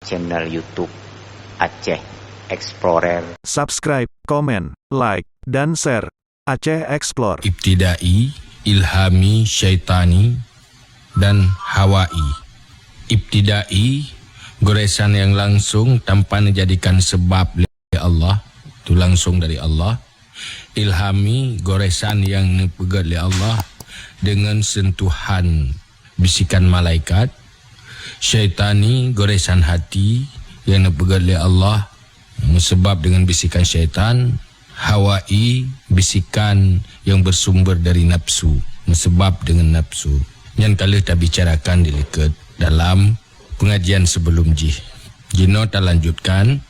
channel YouTube Aceh Explorer. Subscribe, komen, like, dan share. Aceh Explore. Ibtidai, ilhami, syaitani, dan hawai. Ibtidai, goresan yang langsung tanpa dijadikan sebab oleh Allah, itu langsung dari Allah. Ilhami, goresan yang dipegat oleh Allah dengan sentuhan bisikan malaikat. Syaitani, goresan hati yang dipegat oleh Allah sebab dengan bisikan syaitan. Hawai, bisikan yang bersumber dari nafsu, sebab dengan nafsu. Yang kali kita bicarakan di dekat dalam pengajian sebelum Jino tak lanjutkan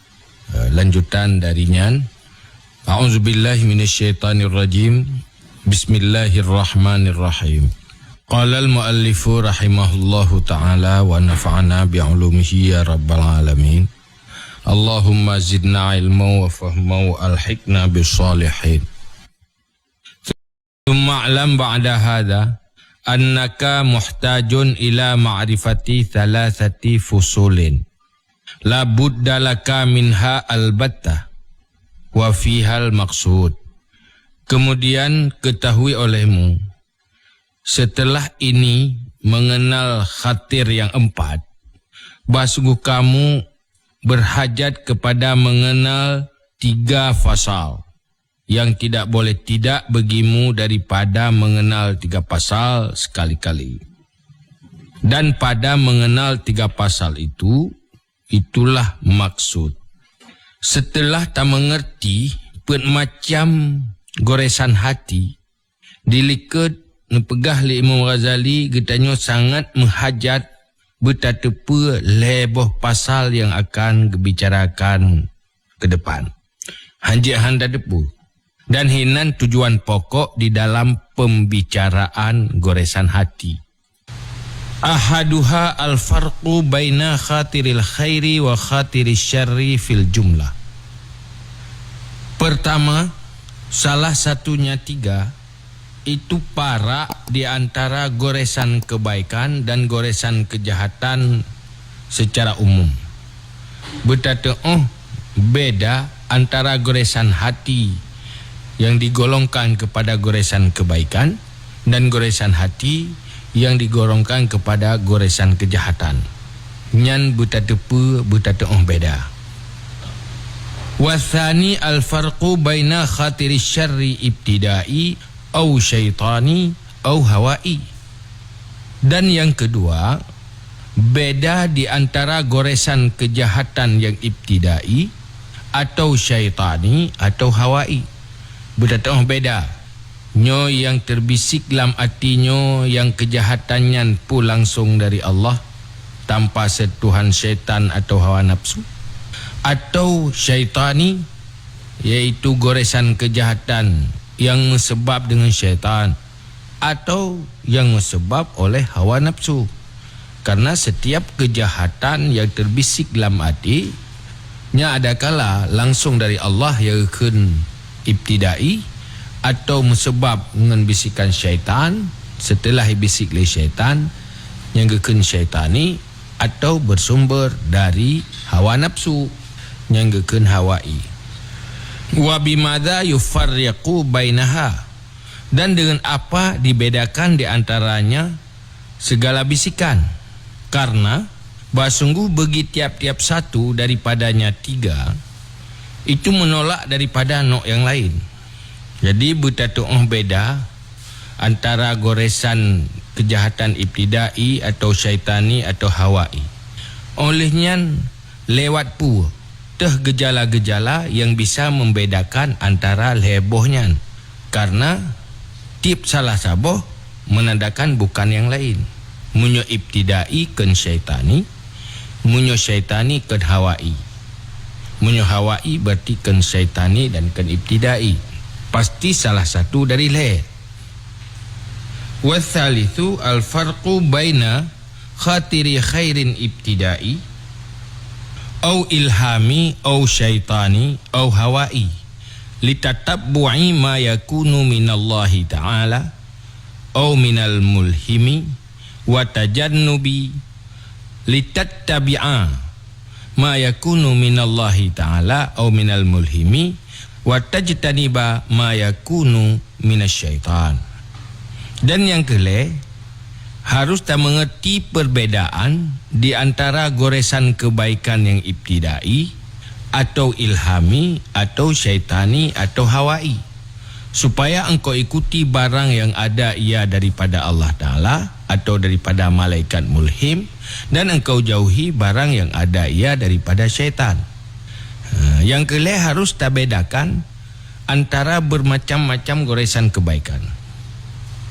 lanjutan darinya. A'udzubillahi minasyaitanirrajim. Bismillahirrahmanirrahim. Qala al-muallifu rahimahullahu ta'ala wa nafa'ana bi'ulumihi ya rabbal alamin. Allahumma zidna ilmu wa fahmu wa alhiqna bisalihin. Thumma a'lam ba'da hadha annaka muhtajun ila ma'rifati thalathati fusulin la budda laka minha albattah wa fihal maksud. Kemudian ketahui olehmu setelah ini mengenal khatir yang empat, bahwa kamu berhajat kepada mengenal 3 fasal yang tidak boleh tidak bagimu daripada mengenal 3 pasal sekali-kali. Dan pada mengenal 3 pasal itu, itulah maksud. Setelah tak mengerti macam goresan hati, dilikat nepegah li Imam Ghazali getanyo sangat menghajat bertatepa leboh pasal yang akan dibicarakan ke depan. Hanjik handa depu. Dan hinan tujuan pokok di dalam pembicaraan goresan hati. Ahaduha al-farqu baina khatiril khairi wa khatiril syarri fil jumlah. Pertama, salah satunya 3, itu parak di antara goresan kebaikan dan goresan kejahatan secara umum. Berkata, beda antara goresan hati yang digolongkan kepada goresan kebaikan dan goresan hati yang digolongkan kepada goresan kejahatan. Nyan berkata beda. Wathani al-farqu baina khatiri syarri ibtidai au syaitani au hawai. Dan yang kedua, beda di antara goresan kejahatan yang ibtidai atau syaitani atau hawai. Berkata beda. Nyo yang terbisik dalam hatinya yang kejahatannya pun langsung dari Allah tanpa sentuhan syaitan atau hawa nafsu. Atau syaitani, yaitu goresan kejahatan yang sebab dengan syaitan atau yang sebab oleh hawa nafsu. Karena setiap kejahatan yang terbisik dalam hati nya adakala langsung dari Allah yang akan ibtidai atau sebab dengan bisikan syaitan setelah bisik oleh syaitan yang akan syaitani atau bersumber dari hawa nafsu yang akan hawai. Wa bimadza yufarriqu bainaha, dan dengan apa dibedakan di antaranya segala bisikan. Karena sungguh bagi tiap-tiap satu daripadanya 3 itu menolak daripada nok yang lain. Jadi bertatu beda antara goresan kejahatan ibtidai atau syaitani atau hawai. Olehnya lewat pu gejala-gejala yang bisa membedakan antara lebohnya. Karena tip salah saboh menandakan bukan yang lain. Munyo ibtidai ken syaitani, munyo syaitani ken hawai. Munyo hawai berarti ken syaitani dan ken ibtidai. Pasti salah satu dari le. Wathalithu al-farqu baina khatiri khairin ibtidai au ilhami au syaitani au hawai litatabbu'i ma yakunu minallahi ta'ala au minal mulhimi wa tajannubi litattabi'a ma yakunu minallahi ta'ala au minal mulhimi wa tajtaniba ma yakunu minasyaitan. Dan yang kelima, harus tak mengerti perbedaan di antara goresan kebaikan yang ibtidai atau ilhami atau syaitani atau hawai, supaya engkau ikuti barang yang ada ia daripada Allah Ta'ala atau daripada malaikat mulhim, dan engkau jauhi barang yang ada ia daripada syaitan. Yang kelima, harus tak bedakan antara bermacam-macam goresan kebaikan.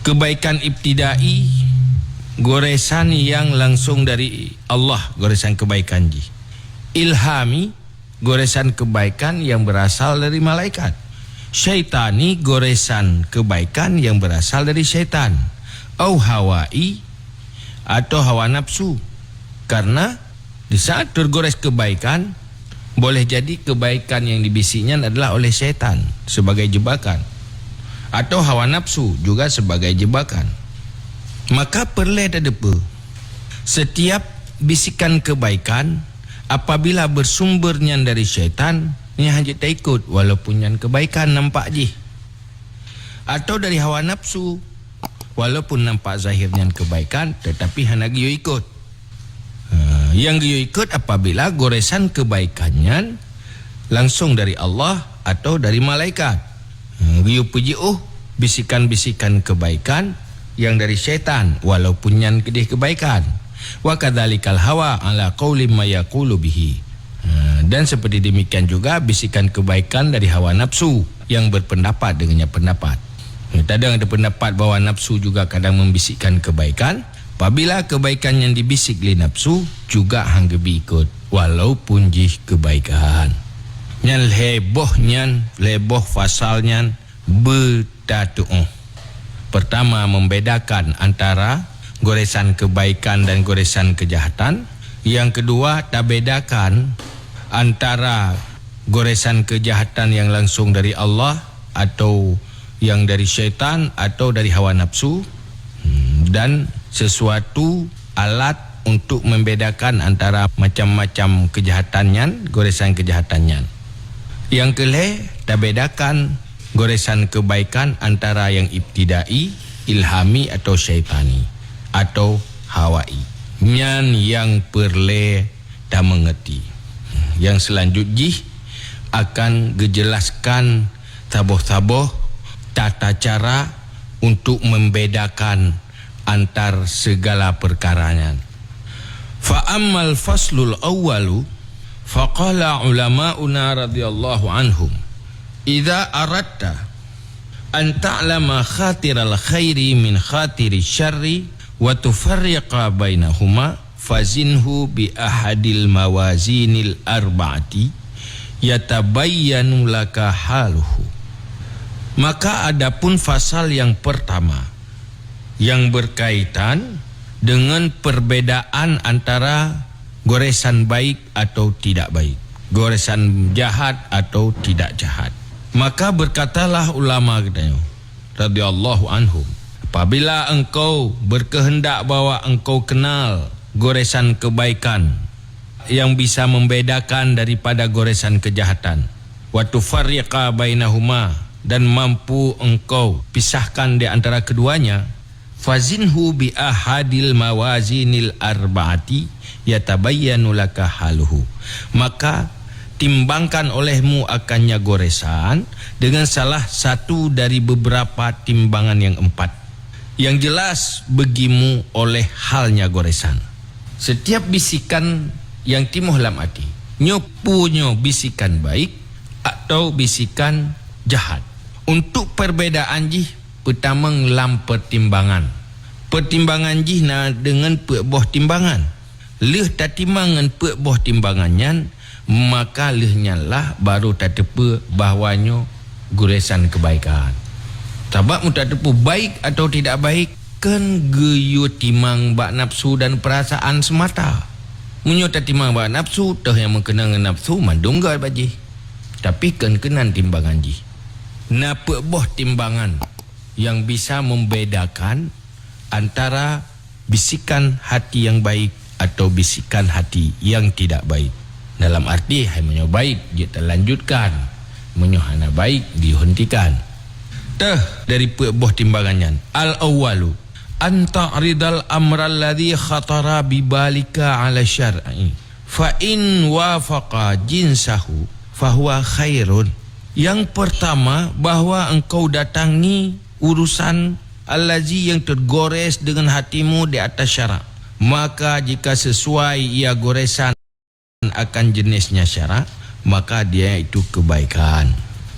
Kebaikan ibtidai, goresan yang langsung dari Allah, goresan kebaikan ji. Ilhami, goresan kebaikan yang berasal dari malaikat. Syaitani, goresan kebaikan yang berasal dari syaitan. Au hawai, atau hawa nafsu. Karena di saat tergores kebaikan, boleh jadi kebaikan yang dibisiknya adalah oleh syaitan sebagai jebakan, atau hawa nafsu juga sebagai jebakan. Maka perlu depa, setiap bisikan kebaikan apabila bersumbernya dari syaitan, ni hanya tak ikut walaupun yang kebaikan nampak je, atau dari hawa nafsu walaupun nampak zahirnya kebaikan tetapi hanya giyo ikut. Yang giyo ikut apabila goresan kebaikannya langsung dari Allah atau dari malaikat. Giyo puji bisikan-bisikan kebaikan yang dari syaitan walaupun yang kedih kebaikan. Wa kadzalikal hawa ala qauli ma yaqulu bihi. Dan seperti demikian juga bisikan kebaikan dari hawa nafsu yang berpendapat dengannya pendapat. Kadang ada pendapat bahawa nafsu juga kadang membisikkan kebaikan. Apabila kebaikan yang dibisik oleh nafsu juga hanggebi ikut walaupun jih kebaikan. Nyan leboh fasalnya betatu'uh. Pertama, membedakan antara goresan kebaikan dan goresan kejahatan. Yang kedua, tak bedakan antara goresan kejahatan yang langsung dari Allah atau yang dari syaitan atau dari hawa nafsu, dan sesuatu alat untuk membedakan antara macam-macam kejahatannya, goresan kejahatannya. Yang kelima, tak bedakan goresan kebaikan antara yang ibtidai, ilhami atau syaitani atau hawai. Nyan yang perlu tak mengerti. Yang selanjutnya akan gejelaskan taboh-taboh tata cara untuk membedakan antar segala perkaranya. Fa ammal faslul awwalu faqala ulama'una radhiyallahu anhum idza aradta an ta'lama khatiral khairi min khatiri syarri wa tufarriqa bainahuma fazinhu bi ahadil mawazinil arba'ati yatabayyanu laka haluhu. Maka adapun fasal yang pertama yang berkaitan dengan perbedaan antara goresan baik atau tidak baik, goresan jahat atau tidak jahat. Maka berkatalah ulama katanya radhiyallahu anhum, apabila engkau berkehendak bahwa engkau kenal goresan kebaikan yang bisa membedakan daripada goresan kejahatan, wa tufarriqa bainahuma, dan mampu engkau pisahkan di antara keduanya, fazinhu bi ahadil mawazinil arba'ati yatabayyanu laka haluhu. Maka timbangkan olehmu akannya goresan dengan salah satu dari beberapa timbangan yang empat, yang jelas bagimu oleh halnya goresan. Setiap bisikan yang timuh dalam hati, nyopunyo bisikan baik atau bisikan jahat. Untuk perbedaan jih, pertama ngelam pertimbangan. Pertimbangan jih na dengan boh timbangan. Leh tak timbangan boh timbangannya, maka lehnya lah baru tak tepa bahawanya goresan kebaikan. Sebab mu tak tepa baik atau tidak baik, kan geyu timang bak nafsu dan perasaan semata. Munyo tak timang bak nafsu, tah yang mengenang nafsu mandunggal bajih. Tapi kan kenan timbangan jih. Napa boh timbangan yang bisa membedakan antara bisikan hati yang baik atau bisikan hati yang tidak baik. Dalam arti hanya baik dia terlanjutkan, hana baik dihentikan. Dari buah timbangannya. Al-awwalu an ta'ridal amra alladhi khatara bibalika ala syar'i fa in wafaqa jinsahu fahuwa khairun. Yang pertama, bahwa engkau datangi urusan allazi yang tergores dengan hatimu di atas syarak, maka jika sesuai ia goresan akan jenisnya syarak, maka dia itu kebaikan.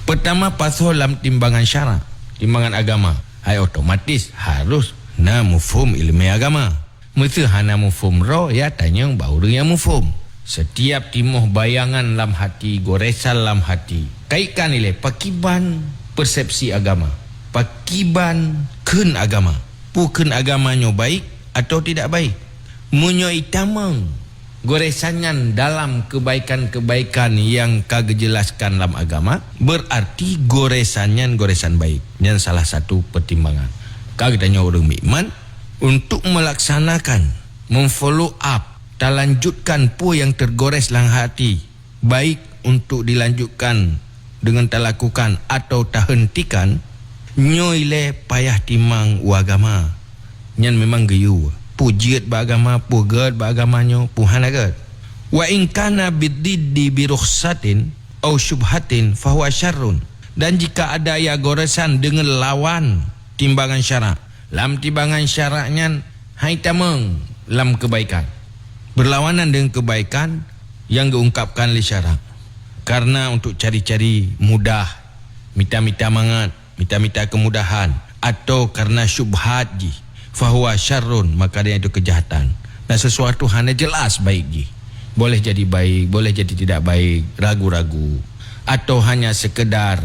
Pertama, pasolam timbangan syarak, timbangan agama, otomatis harus na mufhum ilmu agama. Mesti hana mufhum roh, ya tanya baru yang mufhum. Setiap timuh bayangan dalam hati, goresan dalam hati, kaitkan nilai pakiban persepsi agama, pakiban ken agama, bukan agamanya baik atau tidak baik. Munyo itamang goresannya dalam kebaikan-kebaikan yang kagak jelaskan dalam agama, berarti goresannya goresan baik. Yang salah satu pertimbangan kagak tanya orang beriman untuk melaksanakan, memfollow up, terlanjutkan pu yang tergores dalam hati, baik untuk dilanjutkan dengan terlakukan atau terhentikan, nyoile payah timang agama. Nyan memang geyu pujiat beragama, pugat beragamanya, puhanagat. Wa in kana bididdi bi rukhsatin aw syubhatin fahuwa syarrun. Dan jika ada ya goresan dengan lawan timbangan syarak, lam timbangan syaraknya hai tamang lam kebaikan, berlawanan dengan kebaikan yang diungkapkan oleh syarak. Karena untuk cari-cari mudah, minta-minta mangat, minta-minta kemudahan, atau karena syubhat ji, fahuwa syarrun, maka dia itu kejahatan. Dan sesuatu hanya jelas baik ji, boleh jadi baik, boleh jadi tidak baik, ragu-ragu, atau hanya sekedar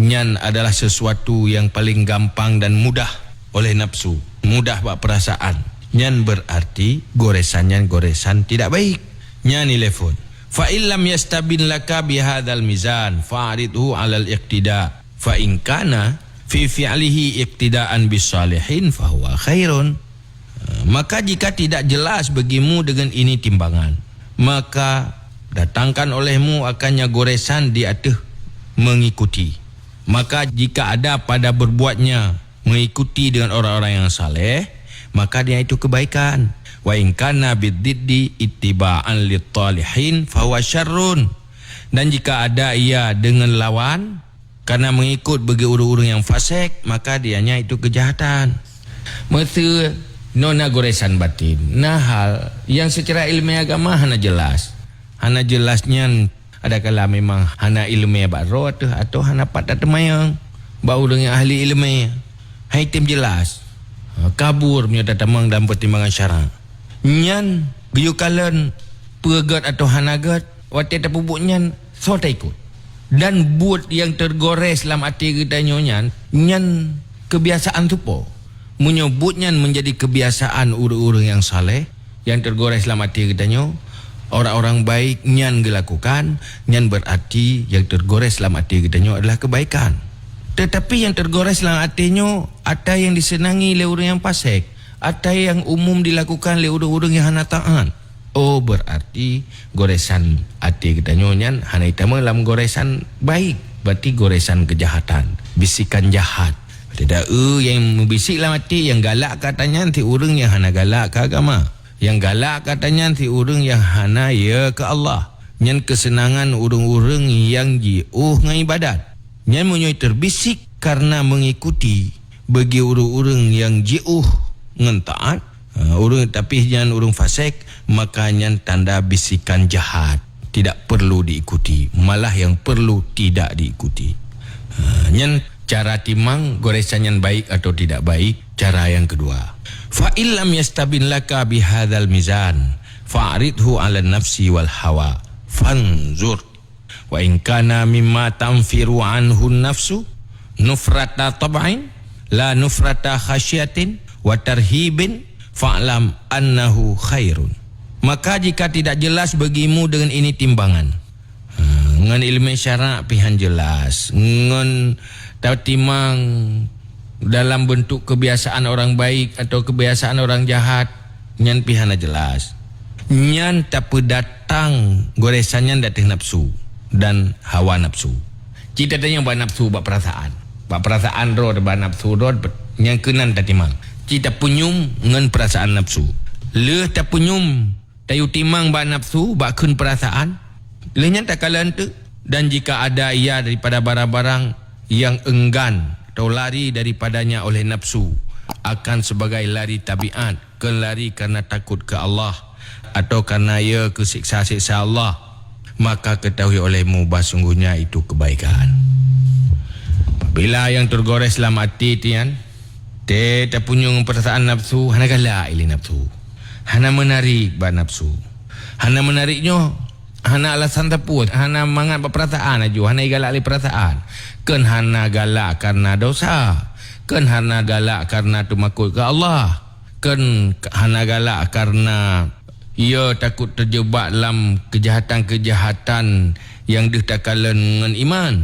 nyan adalah sesuatu yang paling gampang dan mudah oleh nafsu, mudah bak perasaan, nyan berarti goresannya goresan tidak baik. Nyan telefon fa illam yastabin laka bihadzal mizan fa'ridhu 'alal iqtida fa in kana fi fi'lihi iqtidaan bis salihin fa huwa khairun. Maka jika tidak jelas bagimu dengan ini timbangan, maka datangkan olehmu akannya goresan di atas mengikuti. Maka jika ada pada berbuatnya mengikuti dengan orang-orang yang saleh, maka dia itu kebaikan. Wa in kana bididdi ittiba'an lit-talihin fa huwa syarrun. Dan jika ada ia dengan lawan karena mengikut bagi orang-orang yang fasik, maka dianya itu kejahatan. Mesti nona goresan batin. Nah, hal yang secara ilmiah agama hana jelas. Hana jelasnya adakala memang hana ilmiah baro atau hana patah temayang bau dengan ahli ilmiah. Hai tim jelas. Kabur punya tatamang dalam pertimbangan syarak. Nyan giyukalan pegat atau hanagat wate tapubuknya so ikut. Dan buat yang tergores dalam hati kita nyan kebiasaan tu po. Menyebutnya menjadi kebiasaan urang-urang yang saleh yang tergores dalam hati kita nyo. Orang-orang baik nyan dilakukan, nyan berarti yang tergores dalam hati kita nyo adalah kebaikan. Tetapi yang tergores dalam hatinya ada yang disenangi oleh orang yang fasik, ada yang umum dilakukan oleh orang-orang yang hana taat. Oh, berarti goresan hati kita nyan hana itama dalam goresan baik, berarti goresan kejahatan, bisikan jahat. Tidak yang membisik dalam hati, yang galak katanya nanti orang yang hana galak ke agama, yang galak katanya nanti orang yang hana ya ke Allah. Nyan kesenangan orang-orang yang jiuh dengan ibadat. Nyan menyoi terbisik karena mengikuti bagi orang-orang yang jiuh dengan taat, orang tapi nyan orang fasik, maka nyan tanda bisikan jahat, tidak perlu diikuti, malah yang perlu tidak diikuti. Nyan cara timang goresan yang baik atau tidak baik. Cara yang kedua, fa illam yastabin laka bihadzal mizan fa'ridhu 'ala nafsi wal hawa fanzur wa in kana mimma tanfiru anhu nafsu nufrata tab'in la nufrata khasyatin wa tarhibin fa'lam annahu khairun. Maka jika tidak jelas bagimu dengan ini timbangan, ngan ilmu syarak pihan jelas, ngan timang dalam bentuk kebiasaan orang baik atau kebiasaan orang jahat, nyan pihana jelas. Nyan tak datang goresannya datang nafsu dan hawa nafsu. Kita tanya ba nafsu ba perasaan. Ba perasaan roh ba nafsu roh yang kenan tak timang. Kita punyum ngan perasaan nafsu. Le tak punyum tayu timang ba nafsu ba kun perasaan. Le nyan tak kalan tu. Dan jika ada ia daripada barang-barang yang enggan atau lari daripadanya oleh nafsu, akan sebagai lari tabiat, ke lari kerana takut ke Allah atau kerana ia ke siksa-siksa Allah, maka ketahui olehmu bahawa sungguhnya itu kebaikan. Bila yang tergores dalam hati tian, tak punya perasaan nafsu, hana galak ili nafsu, hana menarik ba nafsu, hana menariknya, hana alasan taput, hana mangat perasaan aja, hana galak li perasaan, kan hana galak karena dosa, kan hana galak karena tumakut ke Allah, kan hana galak karena ia takut terjebak dalam kejahatan-kejahatan yang ditakalan dengan iman.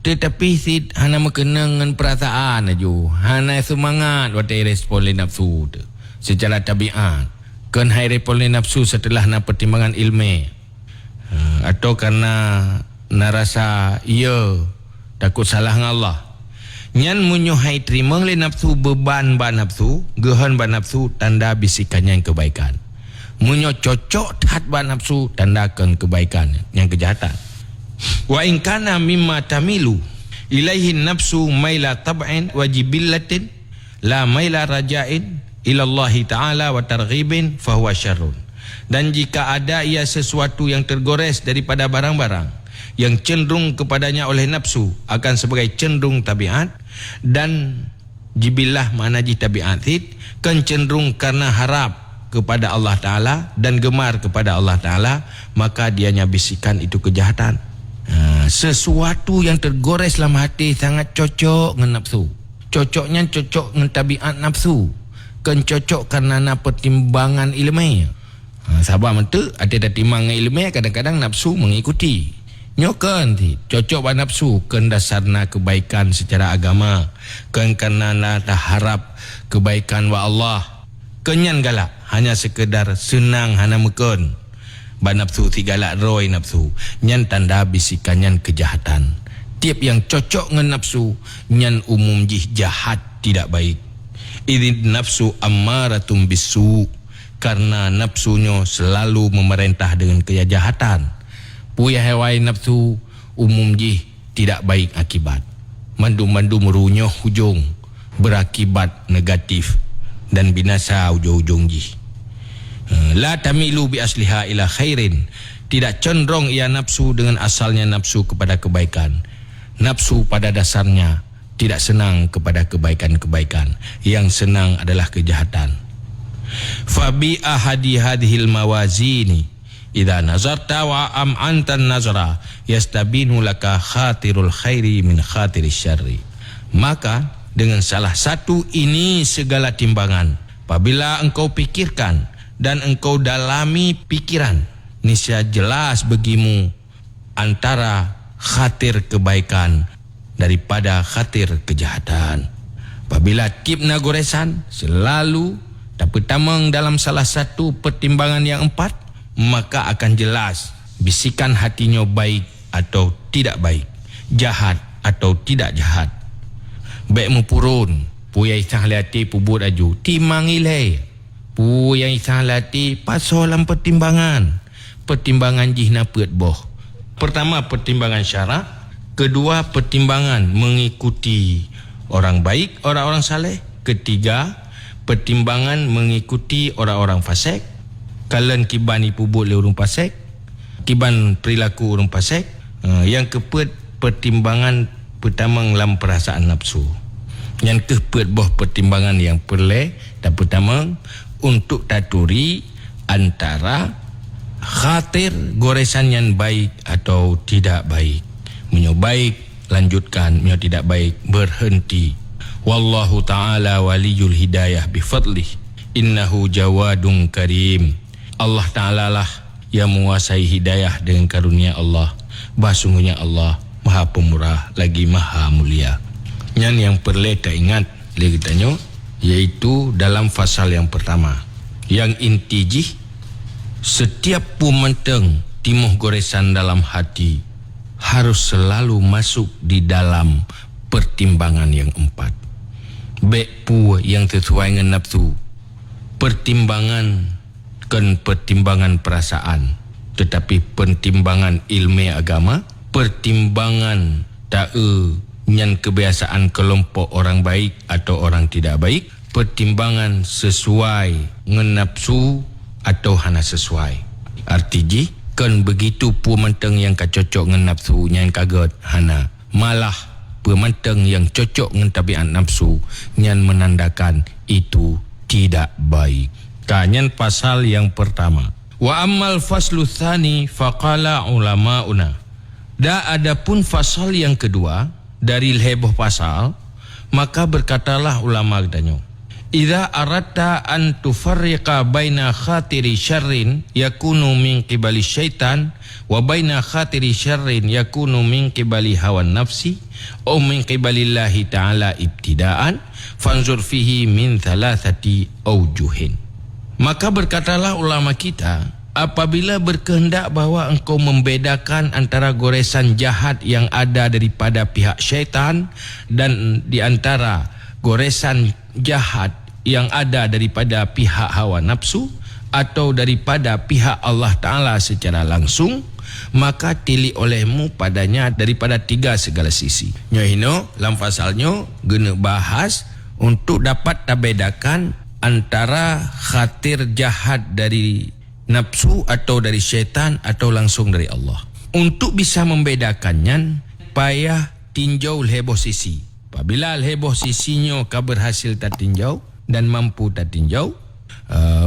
Tetapi si hana mengenang dengan perasaan aja, hana semangat waktu respon oleh nafsu tu secara tabiat, kan hai respon oleh nafsu setelah nak pertimbangan ilmu, atau karena nak rasa ia takut salah dengan Allah. Nyan menyuhai terima oleh nafsu beban ba nafsu, gehan ba nafsu, tanda bisikannya yang kebaikan. Munyo cocok tat ba nafsu, tandakan kebaikan yang kejahatan. Wa in kana mimma tamilu ilaihi nafsu maila tab'in wa jibillatin la maila raja'in ila Allah Ta'ala wa targhibin fahuwa syarrun. Dan jika ada ia sesuatu yang tergores daripada barang-barang yang cenderung kepadanya oleh nafsu, akan sebagai cenderung tabiat, dan jibillah mana ji tabiat kan cenderung karena harap kepada Allah Ta'ala dan gemar kepada Allah Ta'ala, maka dianya bisikan itu kejahatan. Sesuatu yang tergores dalam hati sangat cocok dengan nafsu, cocoknya cocok dengan tabiat nafsu, kan cocok karena pertimbangan ilmu. Sabar mentu ada timang ilmu, kadang-kadang nafsu mengikuti. Nyokan cocok ba nafsu kan dasarna kebaikan secara agama, kan karena nak harap kebaikan wa Allah, kenyan galak hanya sekedar senang hana mekon ba nafsu si galak roy nafsu, nyan tanda bisikan nyan kejahatan. Tiap yang cocok dengan nafsu nyan umum jih jahat, tidak baik. Idin nafsu ammaratum bisu, karena nafsunya selalu memerintah dengan kejahatan. Puya hewai nafsu umum jih tidak baik akibat. Mandu-mandu merunyuh hujung, berakibat negatif dan binasa ujung-ujung jih. La tamilu bi asliha ila khairin, tidak cenderung ia nafsu dengan asalnya nafsu kepada kebaikan. Nafsu pada dasarnya tidak senang kepada kebaikan-kebaikan, yang senang adalah kejahatan. Fabi ahadi hadhil mawazini idza nazarta wa am antan nazara yastabinu laka khatirul khairi min khatirish syarri. Maka dengan salah satu ini segala timbangan, apabila engkau pikirkan dan engkau dalami pikiran, niscaya jelas bagimu antara khatir kebaikan daripada khatir kejahatan. Apabila kibna goresan selalu dapat tamang dalam salah satu pertimbangan yang empat, maka akan jelas bisikan hatinya baik atau tidak baik, jahat atau tidak jahat. Baik mupurun, pu yang isang hati pubut aju, timangilai. Pu yang isang hati pasolam pertimbangan. Pertimbangan jihna peut boh. Pertama pertimbangan syarak, kedua pertimbangan mengikuti orang baik, orang-orang saleh, ketiga pertimbangan mengikuti orang-orang fasik. Kalian kiban ipubut le urung pasek, kiban perilaku urung pasek. Yang keempat pertimbangan pertama dalam perasaan nafsu. Yang keempat boh pertimbangan yang perle dan pertama untuk taturi antara khatir goresan yang baik atau tidak baik. Menyo baik lanjutkan, menyo tidak baik berhenti. Wallahu ta'ala waliyul hidayah bifadlih, innahu jawadun karim. Allah Ta'ala lah yang menguasai hidayah dengan karunia Allah. Sungguhnya Allah Maha Pemurah lagi Maha Mulia. Yang perlu kita ingat lagi tanya, yaitu dalam fasal yang pertama, yang inti jih setiap pumenteng timuh goresan dalam hati harus selalu masuk di dalam pertimbangan yang 4. Baik pu yang sesuai dengan nafsu, pertimbangan perasaan, tetapi pertimbangan ilmu agama, pertimbangan nyan kebiasaan kelompok orang baik atau orang tidak baik, pertimbangan sesuai dengan nafsu atau hana sesuai. Artinya kan begitu pumenteng yang cocok dengan nafsu nyan kaget hana, malah pumenteng yang cocok dengan tabiat nafsu nyan menandakan itu tidak baik. Kanyan pasal yang pertama. Wa ammal faslu tsani faqala ulamauna. Da adapun fasal yang kedua dari heboh pasal, maka berkatalah ulama danyo, idza aratta an tufarriqa baina khatiri syarrin yakunu min qibali syaitan wa baina khatiri syarrin yakunu min qibali hawan nafsi aw min qibalillahi ta'ala ibtidaan fanzur fihi min thalathati aujuhin. Maka berkatalah ulama kita, apabila berkehendak bahawa engkau membedakan antara goresan jahat yang ada daripada pihak syaitan dan di antara goresan jahat yang ada daripada pihak hawa nafsu atau daripada pihak Allah Ta'ala secara langsung, maka tili olehmu padanya daripada 3 segala sisi. Nyohino dalam pasalnya guna bahas untuk dapat terbedakan antara khatir jahat dari nafsu atau dari syaitan atau langsung dari Allah. Untuk bisa membedakannya, payah tinjau heboh sisi. Apabila heboh sisinya kau berhasil tertinjau dan mampu tertinjau,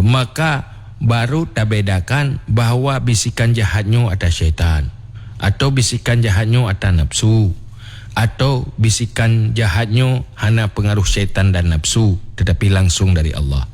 maka baru terbedakan bahawa bisikan jahatnya atas syaitan, atau bisikan jahatnya atas nafsu, atau bisikan jahatnya hanya pengaruh syaitan dan nafsu tetapi langsung dari Allah.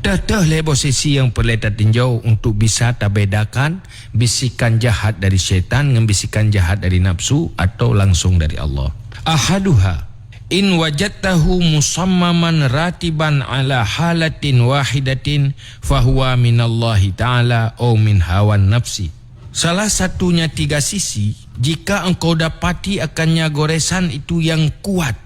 Tetap lebo sisi yang perlu tertinjau untuk bisa terbedakan bisikan jahat dari syaitan dengan bisikan jahat dari nafsu atau langsung dari Allah. Ahaduha in wajadtahu musammaman ratiban ala halatin wahidatin fahuwa minallahi ta'ala au min hawan nafsi. Salah satunya 3 sisi, jika engkau dapati akannya goresan itu yang kuat,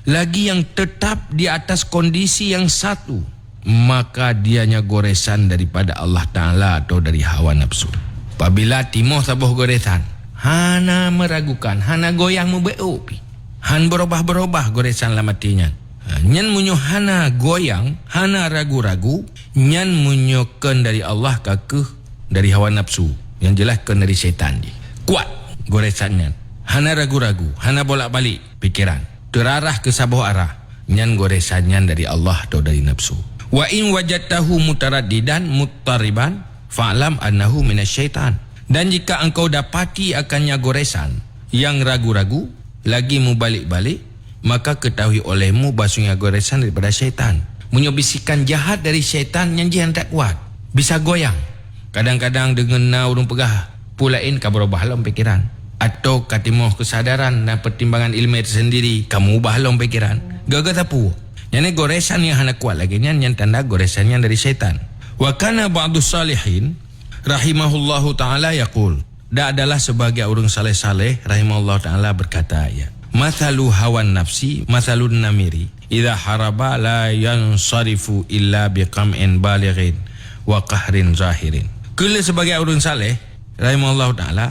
lagi yang tetap di atas kondisi yang satu, maka dianya goresan daripada Allah Ta'ala atau dari hawa nafsu. Apabila timuh sabuh goresan, hana meragukan, hana goyang mubeupi, han berubah-berubah goresan lamatinya. Nyan munyo hana goyang, hana ragu-ragu, nyan munyokan dari Allah kakeh dari hawa nafsu. Yang jelaskan dari syaitan dia. Kuat goresannya. Hana ragu-ragu, hana bolak-balik pikiran. Terarah ke sabuh arah. Nyan goresannya dari Allah atau dari nafsu. Wa in wajadtahu mutaraddidan muttariban fa'lam annahu minasyaitan. Dan jika engkau dapati akannya goresan yang ragu-ragu, lagi mu balik-balik, maka ketahui olehmu basuhnya goresan daripada syaitan. Menyobisikan jahat dari syaitan yang jihan tak kuat. Bisa goyang. Kadang-kadang dengan urung pegah pulain kau berubah dalam pikiran, atau katimuh kesadaran dan pertimbangan ilmu itu sendiri kamu ubah dalam pikiran. Gagal tapu. Yang goresan yang hana kuat lagi yang tanda goresannya dari syaitan. Wa kana ba'du salihin rahimahullahu ta'ala yaqul. Da adalah sebagai orang saleh-saleh rahimahullahu ta'ala berkata ya. Mathalu hawan nafsi mathalun namiri idza haraba la yansarifu illa biqam'in balighin wa qahrin zahirin. Kala sebagai orang saleh rahimahullah ta'ala,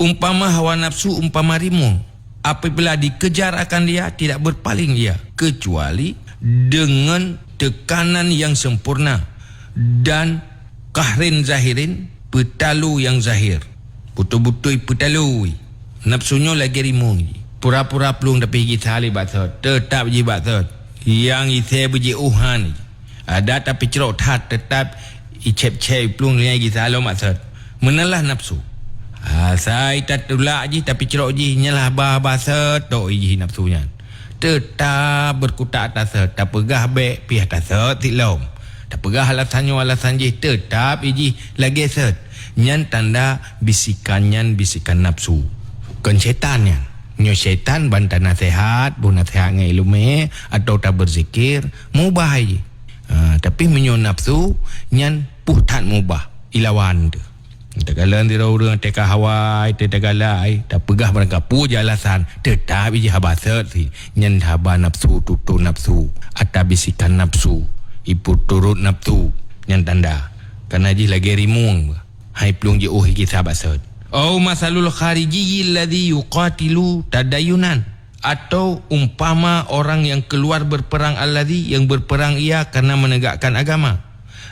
umpama hawa nafsu umpama rimau, apabila dikejar akan dia tidak berpaling dia kecuali dengan tekanan yang sempurna dan qahrin zahirin, petalu yang zahir, betul-betul petalu nafsunya lagi rimau, pura-pura pelung tapi gigi tali batot tetap je batot yang isi buji uhan ada tapi cerok tat tetap icep-cep pelung lagi salah maksud menelah nafsu. Saya tak tulak je tapi cerok je nyalah bahasa tok je nafsunya. Tetap berkutak atas tak pegah baik pihak atas tilom. Tak pegah alasan je tetap je lagi set. Nyan tanda bisikan nafsu. Bukan syaitan yang. Nyo syaitan bantah nasihat, bu nasihat dengan ilmu atau tak berzikir, mubah je. Tapi menyo nafsu nyan puhtan mubah. ilawan tu. Tegala ndira urang teka hawai tegala ai tak pegah mereka pu jalasan tetap iji habasat si nyen haba nafsu tutu nafsu atau bisikan nafsu ipu turut nafsu nyen tanda karena ji lagi rimung hai plung je hiki habasat au masalul khariji alladhi yuqatilu tadayunan atau umpama orang yang keluar berperang alladhi yang berperang ia karena menegakkan agama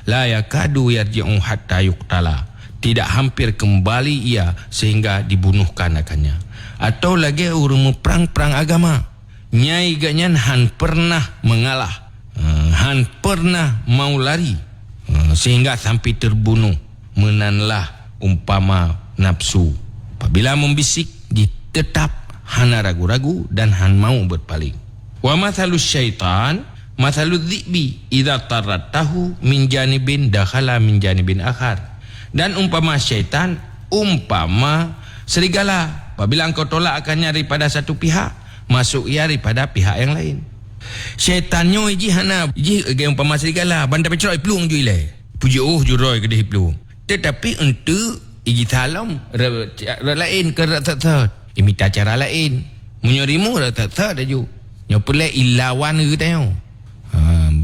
la yakadu yarji'u hatta yuqtala tidak hampir kembali ia sehingga dibunuhkan akannya. Atau lagi urung perang agama. Nyai ganyan han pernah mengalah. Han pernah mau lari. Sehingga sampai terbunuh. Menanlah umpama nafsu. Apabila membisik, tetap hana ragu-ragu dan han mau berpaling. Wa mathalus syaitan, mathalul dhi'bi, idha taratahu min janibin dakhala min janibin akhar. Dan umpama syaitan, umpama serigala. Apabila engkau tolak akan nyari pada satu pihak, masuk ia daripada pihak yang lain. Syaitannya iji hana, iji umpama serigala, bandar peceroi pelung ju ilai. Puji juroi ke dehi pelung. Tetapi untuk iji salam, lain ke ratat-tat. Imita cara lain. Menyorimu ratat-tat aju. Nyopulai ilawan ke tayo.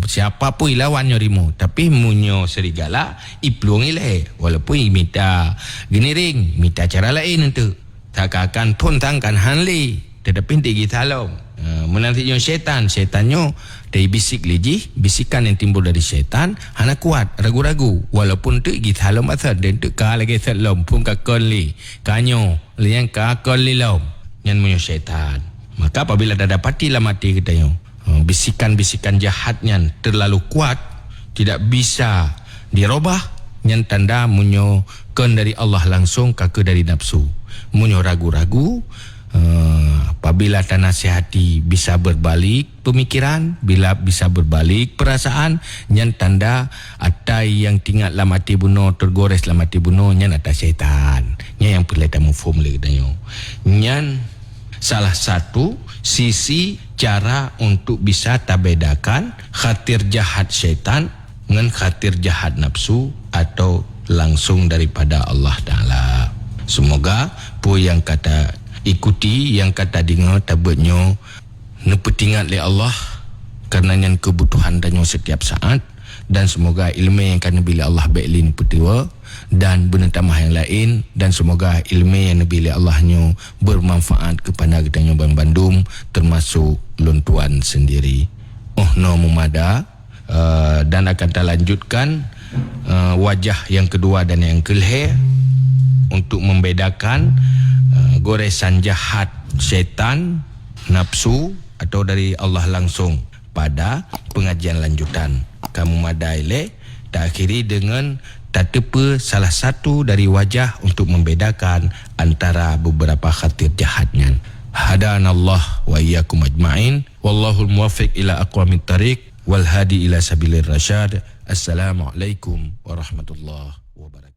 Siapa pun ilawan nyorimu tapi munyo serigala iplung ilai walaupun imita geniring imita cara lain itu tak akan pun tangkan hanli tetapi tinggi salam menantinya syaitannya dari bisik leji bisikan yang timbul dari syaitan hana kuat ragu-ragu walaupun tu igi salam asal dan tu ka lagi salam pun ka koli kanyo liang ka koli lam yang munyo syaitan maka apabila dah dapatilah mati kita yo bisikan-bisikan jahatnya terlalu kuat tidak bisa dirubah yang tanda munyo kan dari Allah langsung kake dari nafsu munyo ragu-ragu apabila tanasihati bisa berbalik pemikiran bila bisa berbalik perasaan yang tanda atai yang tinggal la mati bunuh tergores la mati bunuh yang atas syaitan yang perlu tamu form lagi yang salah satu sisi cara untuk bisa tabedakan khatir jahat syaitan dengan khatir jahat nafsu atau langsung daripada Allah Ta'ala. Semoga pu yang kata ikuti, yang kata dengar tabetnya nepetingat oleh Allah karena yang kebutuhan danyo setiap saat dan semoga ilmu yang kena bila Allah bailin petiwa dan benda tamah yang lain dan semoga ilmu yang bila Allahnya bermanfaat kepada kita Bang Bandung termasuk luntuan sendiri. No mumada dan akan kita lanjutkan wajah yang kedua dan yang kelih untuk membedakan goresan jahat syaitan nafsu atau dari Allah langsung pada pengajian lanjutan. Kamu madaile tak akhiri dengan tatepa salah satu dari wajah untuk membedakan antara beberapa khatir jahatnya. Hadanallah wa iyyakum ajma'in wallahul muwaffiq ila aqwamit thariq wal hadi ila sabilir rasyad. Assalamualaikum warahmatullahi wabarakatuh.